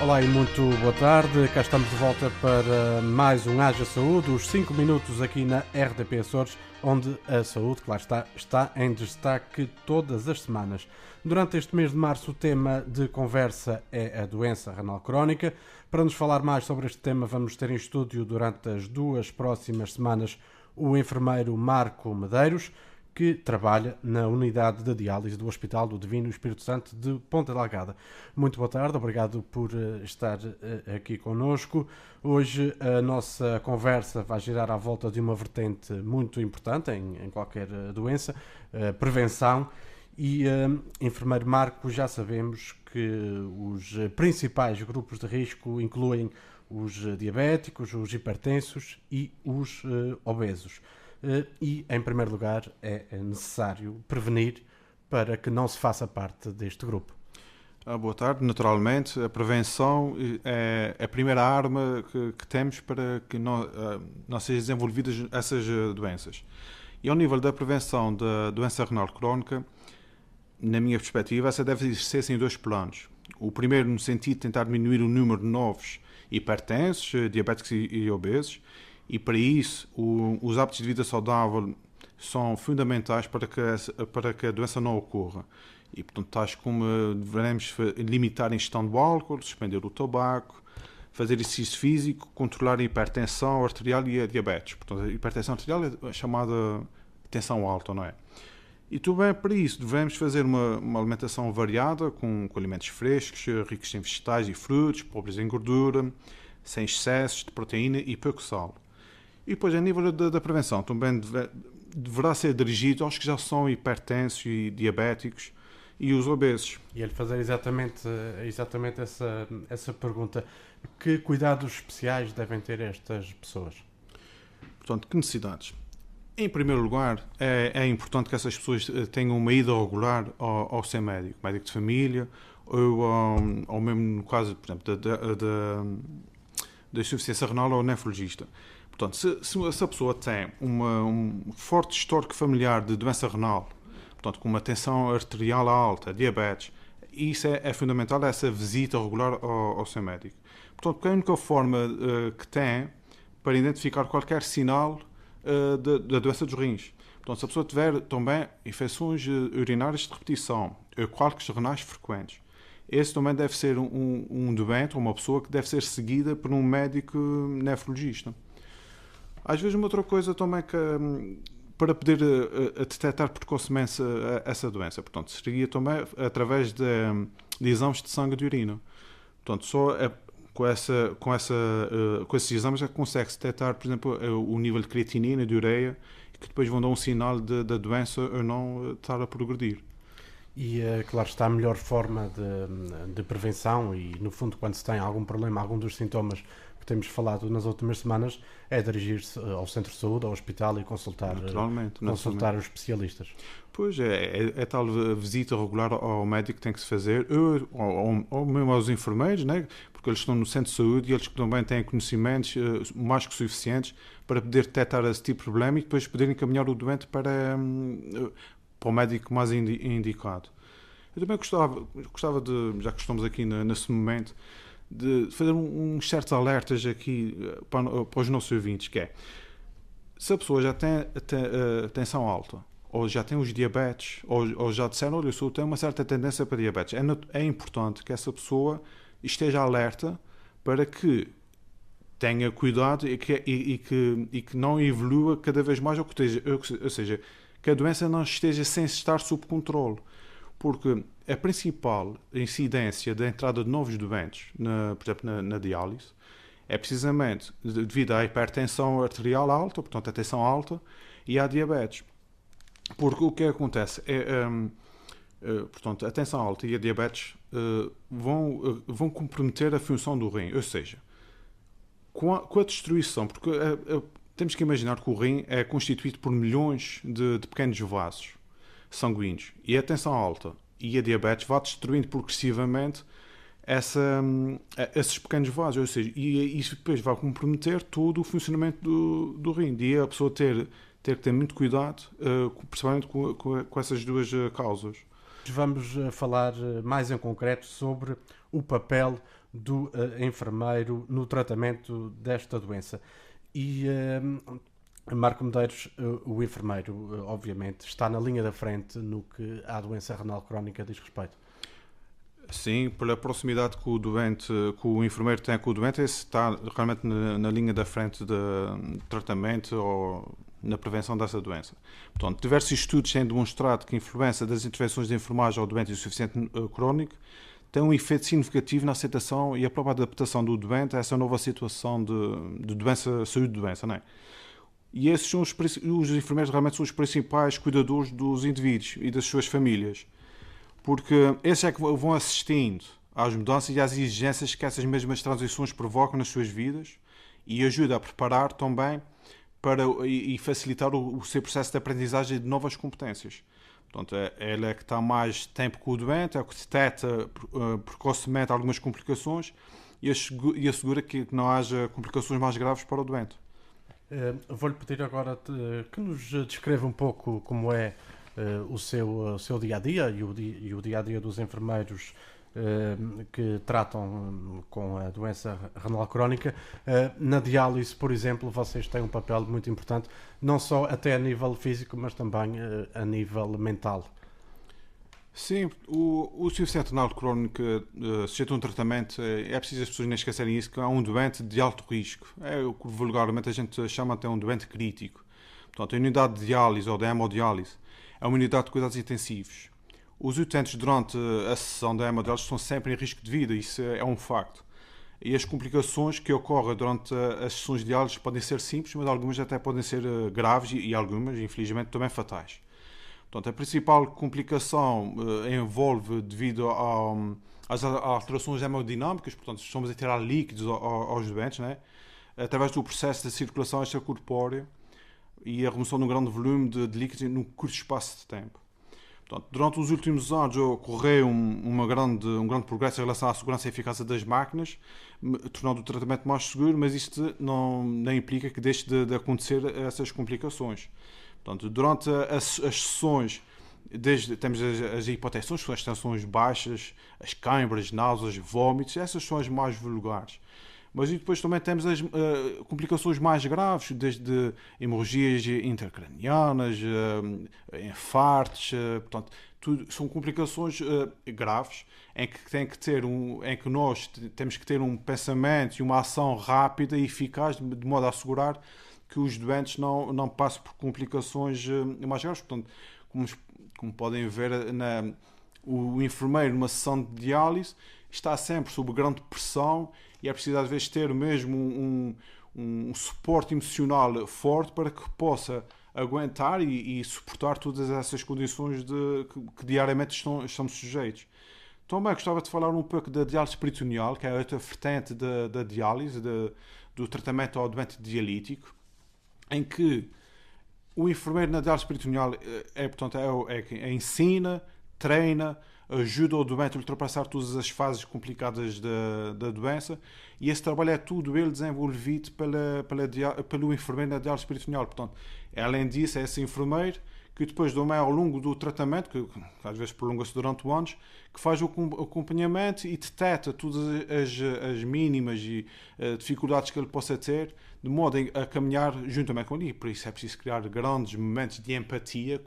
Olá e muito boa tarde, cá estamos de volta para mais um Haja Saúde, os 5 minutos aqui na RDP Açores, onde a saúde, claro está em destaque todas as semanas. Durante este mês de março o tema de conversa é a doença renal crónica. Para nos falar mais sobre este tema vamos ter em estúdio durante as 2 próximas semanas o enfermeiro Marco Medeiros, que trabalha na unidade de diálise do Hospital do Divino Espírito Santo de Ponta Delgada. Muito boa tarde, obrigado por estar aqui connosco. Hoje a nossa conversa vai girar à volta de uma vertente muito importante em qualquer doença, prevenção. E, enfermeiro Marco, já sabemos que os principais grupos de risco incluem os diabéticos, os hipertensos e os obesos. E, em primeiro lugar, é necessário prevenir para que não se faça parte deste grupo. Boa tarde. Naturalmente, a prevenção é a primeira arma que temos para que não sejam desenvolvidas essas doenças. E ao nível da prevenção da doença renal crónica, na minha perspectiva, essa deve ser em 2 planos. O primeiro no sentido de tentar diminuir o número de novos hipertensos, diabéticos e obesos, e para isso os hábitos de vida saudável são fundamentais para que a doença não ocorra. E, portanto, tais como devemos limitar a ingestão de álcool, suspender o tabaco, fazer exercício físico, controlar a hipertensão arterial e a diabetes. Portanto, a hipertensão arterial é chamada tensão alta, não é? E também para isso devemos fazer uma alimentação variada, com alimentos frescos, ricos em vegetais e frutos, pobres em gordura, sem excessos de proteína e pouco sal. E depois, a nível da prevenção, também deverá ser dirigido aos que já são hipertensos e diabéticos e os obesos. E ele fazer exatamente essa pergunta. Que cuidados especiais devem ter estas pessoas? Portanto, que necessidades? Em primeiro lugar, é importante que essas pessoas tenham uma ida regular ao seu médico de família, ou mesmo no caso, por exemplo, da insuficiência renal ou nefrologista. Portanto, se a pessoa tem um forte histórico familiar de doença renal, portanto, com uma tensão arterial alta, diabetes, isso é fundamental, essa visita regular ao seu médico. Portanto, porque é a única forma que tem para identificar qualquer sinal da doença dos rins. Portanto, se a pessoa tiver também infecções urinárias de repetição, cólicos renais frequentes, esse também deve ser um doente, uma pessoa que deve ser seguida por um médico nefrologista. Às vezes, uma outra coisa também para poder detectar precocemente essa doença, portanto, seria também através de exames de sangue e de urina. Portanto, só com esses exames é que consegue-se detectar, por exemplo, o nível de creatinina e de ureia, que depois vão dar um sinal da doença ou não estar a progredir. E, claro, está a melhor forma de prevenção e, no fundo, quando se tem algum problema, algum dos sintomas que temos falado nas últimas semanas, é dirigir-se ao centro de saúde, ao hospital e consultar os especialistas. Pois é tal visita regular ao médico que tem que se fazer, ou mesmo aos enfermeiros, né? Porque eles estão no centro de saúde e eles também têm conhecimentos mais que suficientes para poder detectar esse tipo de problema e depois poderem encaminhar o doente para o médico mais indicado. Eu também gostava de, já que estamos aqui nesse momento, de fazer uns certos alertas aqui para os nossos ouvintes, que é, se a pessoa já tem tensão alta, ou já tem os diabetes, ou já disseram, olha, eu tenho uma certa tendência para diabetes, é importante que essa pessoa esteja alerta para que tenha cuidado e que não evolua cada vez mais, ou seja, que a doença não esteja sem estar sob controle. Porque a principal incidência da entrada de novos doentes, por exemplo, na diálise, é precisamente devido à hipertensão arterial alta, portanto, a tensão alta, e à diabetes. Porque o que acontece portanto, a tensão alta e a diabetes vão comprometer a função do rim. Ou seja, com a destruição, porque temos que imaginar que o rim é constituído por milhões de pequenos vasos sanguíneos. E a tensão alta e a diabetes vão destruindo progressivamente esses pequenos vasos. Ou seja, e isso depois vai comprometer todo o funcionamento do rim. E a pessoa ter que ter muito cuidado, principalmente com essas duas causas. Vamos falar mais em concreto sobre o papel do enfermeiro no tratamento desta doença. E Marco Medeiros, o enfermeiro, obviamente, está na linha da frente no que à doença renal crónica diz respeito. Sim, pela proximidade que que o enfermeiro tem com o doente, esse está realmente na linha da frente de tratamento ou na prevenção dessa doença. Portanto, diversos estudos têm demonstrado que a influência das intervenções de enfermagem ao doente insuficiente crónico tem um efeito significativo na aceitação e a própria adaptação do doente a essa nova situação de doença, saúde de doença, não é? E esses são os enfermeiros realmente são os principais cuidadores dos indivíduos e das suas famílias. Porque esses é que vão assistindo às mudanças e às exigências que essas mesmas transições provocam nas suas vidas e ajuda a preparar também e facilitar o seu processo de aprendizagem de novas competências. Portanto, ele é que está mais tempo com o doente, é o que detecta precocemente algumas complicações e assegura que não haja complicações mais graves para o doente. Vou-lhe pedir agora que nos descreva um pouco como é o seu dia-a-dia e o dia-a-dia dos enfermeiros que tratam com a doença renal crónica. Na diálise, por exemplo, vocês têm um papel muito importante, não só até a nível físico, mas também a nível mental. Sim, o insuficiente renal crónico sujeito a um tratamento, é preciso as pessoas não esquecerem isso, que é um doente de alto risco. É o que vulgarmente a gente chama até um doente crítico. Portanto, a unidade de diálise ou de hemodiálise é uma unidade de cuidados intensivos. Os utentes durante a sessão da hemodiálise estão sempre em risco de vida, isso é um facto. E as complicações que ocorrem durante as sessões de diálise podem ser simples, mas algumas até podem ser graves e algumas, infelizmente, também fatais. Portanto, a principal complicação envolve devido às alterações hemodinâmicas, portanto, estamos a tirar líquidos aos doentes, né? Através do processo de circulação extracorpórea e a remoção de um grande volume de líquidos num curto espaço de tempo. Portanto, durante os últimos anos ocorreu um grande progresso em relação à segurança e eficácia das máquinas, tornando o tratamento mais seguro, mas isto não implica que deixe de acontecer essas complicações. Portanto, durante as sessões, temos as hipotensões, que são as tensões baixas, as câimbras, náuseas, vômitos, essas são as mais vulgares. Mas depois também temos as complicações mais graves, desde hemorragias intracranianas, infartos, portanto, são complicações graves em que nós temos que ter um pensamento e uma ação rápida e eficaz de modo a assegurar que os doentes não passem por complicações mais graves. Portanto, como podem ver, o enfermeiro numa sessão de diálise está sempre sob grande pressão e é preciso às vezes ter mesmo um suporte emocional forte para que possa aguentar e suportar todas essas condições que diariamente estamos sujeitos. Também gostava de falar um pouco da diálise peritoneal, que é a outra vertente da diálise, do tratamento ao doente dialítico, em que o enfermeiro na diálise peritoneal portanto, que ensina, treina, ajuda o doente a ultrapassar todas as fases complicadas da doença, e esse trabalho é tudo ele desenvolvido pelo enfermeiro na diálise peritoneal. Portanto, além disso, é esse enfermeiro que depois também ao longo do tratamento, que às vezes prolonga-se durante anos, que faz o acompanhamento e detecta todas as mínimas e dificuldades que ele possa ter, de modo a caminhar juntamente com ele. E por isso é preciso criar grandes momentos de empatia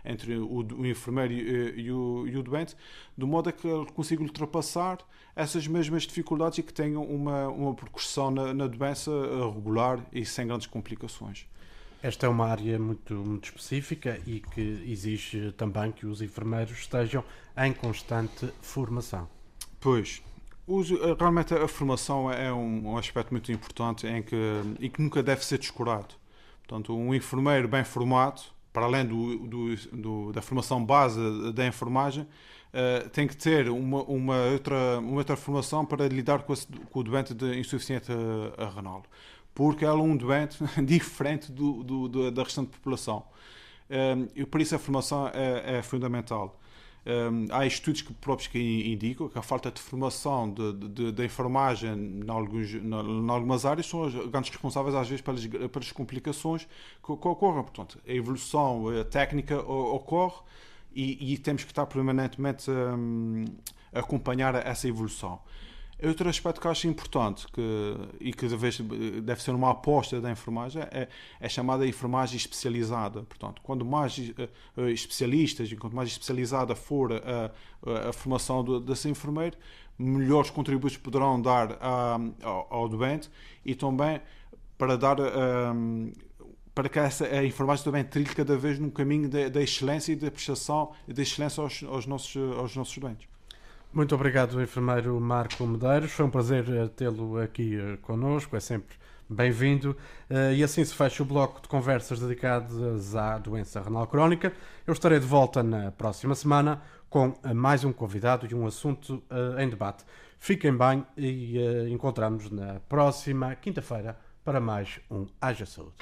entre o enfermeiro e o doente, de modo a que ele consiga ultrapassar essas mesmas dificuldades e que tenha uma progressão na doença regular e sem grandes complicações. Esta é uma área muito, muito específica e que exige também que os enfermeiros estejam em constante formação. Pois, realmente a formação é um aspecto muito importante e que nunca deve ser descurado. Portanto, um enfermeiro bem formado, para além da formação base da enfermagem, tem que ter uma outra formação para lidar com o doente de insuficiente renal. Porque ela é um doente diferente da restante população. E por isso a formação é fundamental. Há estudos que indicam que a falta de formação da enfermagem em algumas áreas são os grandes responsáveis, às vezes, pelas complicações que ocorrem. Portanto, a evolução técnica ocorre e temos que estar permanentemente a acompanhar essa evolução. Outro aspecto que eu acho importante e que talvez deve ser uma aposta da enfermagem é chamada enfermagem especializada. Portanto, quanto mais especialistas e quanto mais especializada for a formação desse enfermeiro, melhores contributos poderão dar ao doente e também para dar para que a enfermagem também trilhe cada vez num caminho da excelência e da prestação e da excelência aos nossos doentes. Muito obrigado, enfermeiro Marco Medeiros. Foi um prazer tê-lo aqui connosco, é sempre bem-vindo. E assim se fecha o bloco de conversas dedicadas à doença renal crónica. Eu estarei de volta na próxima semana com mais um convidado e um assunto em debate. Fiquem bem e encontramos na próxima quinta-feira para mais um Haja Saúde.